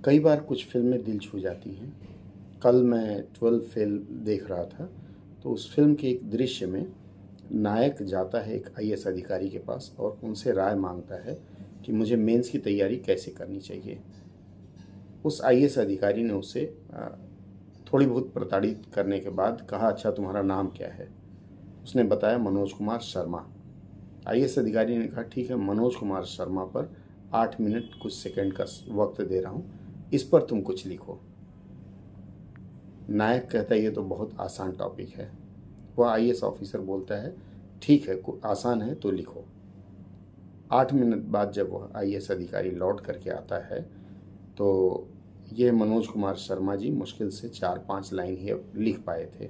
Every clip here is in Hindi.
कई बार कुछ फिल्में दिल छू जाती हैं। कल मैं 12 फेल देख रहा था, तो उस फिल्म के एक दृश्य में नायक जाता है एक आईएएस अधिकारी के पास और उनसे राय मांगता है कि मुझे मेंस की तैयारी कैसे करनी चाहिए। उस आईएएस अधिकारी ने उसे थोड़ी बहुत प्रताड़ित करने के बाद कहा, अच्छा तुम्हारा नाम क्या है? उसने बताया, मनोज कुमार शर्मा। आईएएस अधिकारी ने कहा, ठीक है, मनोज कुमार शर्मा पर 8 मिनट कुछ सेकंड का वक्त दे रहा हूँ, इस पर तुम कुछ लिखो। नायक कहता है, ये तो बहुत आसान टॉपिक है। वह आईएएस ऑफिसर बोलता है, ठीक है, आसान है तो लिखो। 8 मिनट बाद जब वह आईएएस अधिकारी लौट करके आता है तो ये मनोज कुमार शर्मा जी मुश्किल से 4-5 लाइन ही लिख पाए थे।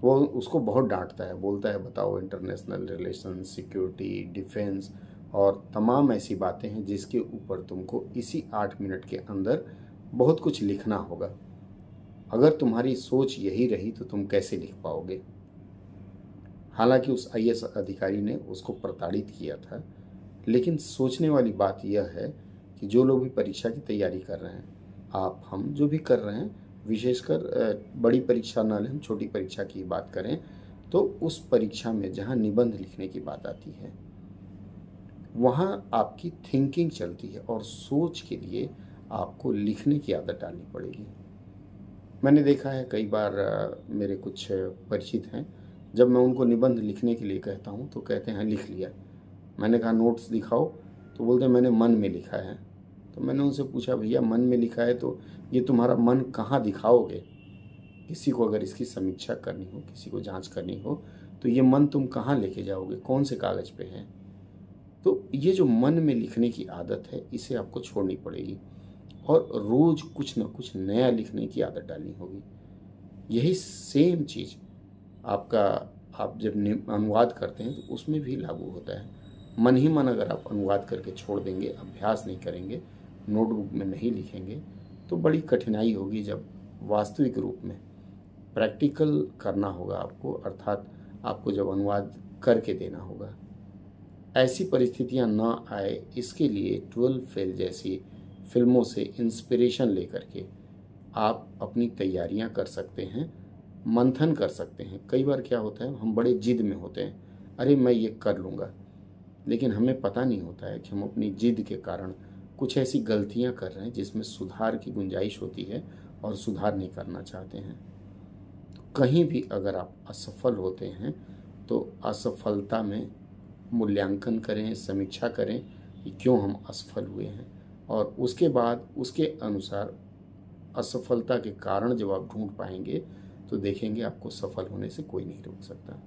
वो उसको बहुत डांटता है, बोलता है, बताओ, इंटरनेशनल रिलेशन, सिक्योरिटी, डिफेंस और तमाम ऐसी बातें हैं जिसके ऊपर तुमको इसी 8 मिनट के अंदर बहुत कुछ लिखना होगा। अगर तुम्हारी सोच यही रही तो तुम कैसे लिख पाओगे? हालांकि उस आईएएस अधिकारी ने उसको प्रताड़ित किया था, लेकिन सोचने वाली बात यह है कि जो लोग भी परीक्षा की तैयारी कर रहे हैं, आप, हम जो भी कर रहे हैं, विशेषकर बड़ी परीक्षा न लें, हम छोटी परीक्षा की बात करें, तो उस परीक्षा में जहाँ निबंध लिखने की बात आती है, वहाँ आपकी थिंकिंग चलती है और सोच के लिए आपको लिखने की आदत डालनी पड़ेगी। मैंने देखा है कई बार मेरे कुछ परिचित हैं, जब मैं उनको निबंध लिखने के लिए कहता हूँ तो कहते हैं लिख लिया। मैंने कहा नोट्स दिखाओ, तो बोलते हैं मैंने मन में लिखा है। तो मैंने उनसे पूछा, भैया मन में लिखा है तो ये तुम्हारा मन कहाँ दिखाओगे? किसी को अगर इसकी समीक्षा करनी हो, किसी को जांच करनी हो, तो ये मन तुम कहाँ लेके जाओगे, कौन से कागज पे है? तो ये जो मन में लिखने की आदत है, इसे आपको छोड़नी पड़ेगी और रोज कुछ ना कुछ नया लिखने की आदत डालनी होगी। यही सेम चीज आपका, आप जब अनुवाद करते हैं तो उसमें भी लागू होता है। मन ही मन अगर आप अनुवाद करके छोड़ देंगे, अभ्यास नहीं करेंगे, नोटबुक में नहीं लिखेंगे, तो बड़ी कठिनाई होगी जब वास्तविक रूप में प्रैक्टिकल करना होगा आपको, अर्थात आपको जब अनुवाद करके देना होगा। ऐसी परिस्थितियां न आए, इसके लिए 12 फेल जैसी फिल्मों से इंस्पिरेशन लेकर के आप अपनी तैयारियां कर सकते हैं, मंथन कर सकते हैं। कई बार क्या होता है, हम बड़े जिद में होते हैं, अरे मैं ये कर लूँगा, लेकिन हमें पता नहीं होता है कि हम अपनी जिद के कारण कुछ ऐसी गलतियां कर रहे हैं जिसमें सुधार की गुंजाइश होती है और सुधार नहीं करना चाहते हैं। तो कहीं भी अगर आप असफल होते हैं तो असफलता में मूल्यांकन करें, समीक्षा करें कि क्यों हम असफल हुए हैं, और उसके बाद उसके अनुसार असफलता के कारण जब आप ढूंढ पाएंगे तो देखेंगे आपको सफल होने से कोई नहीं रोक सकता।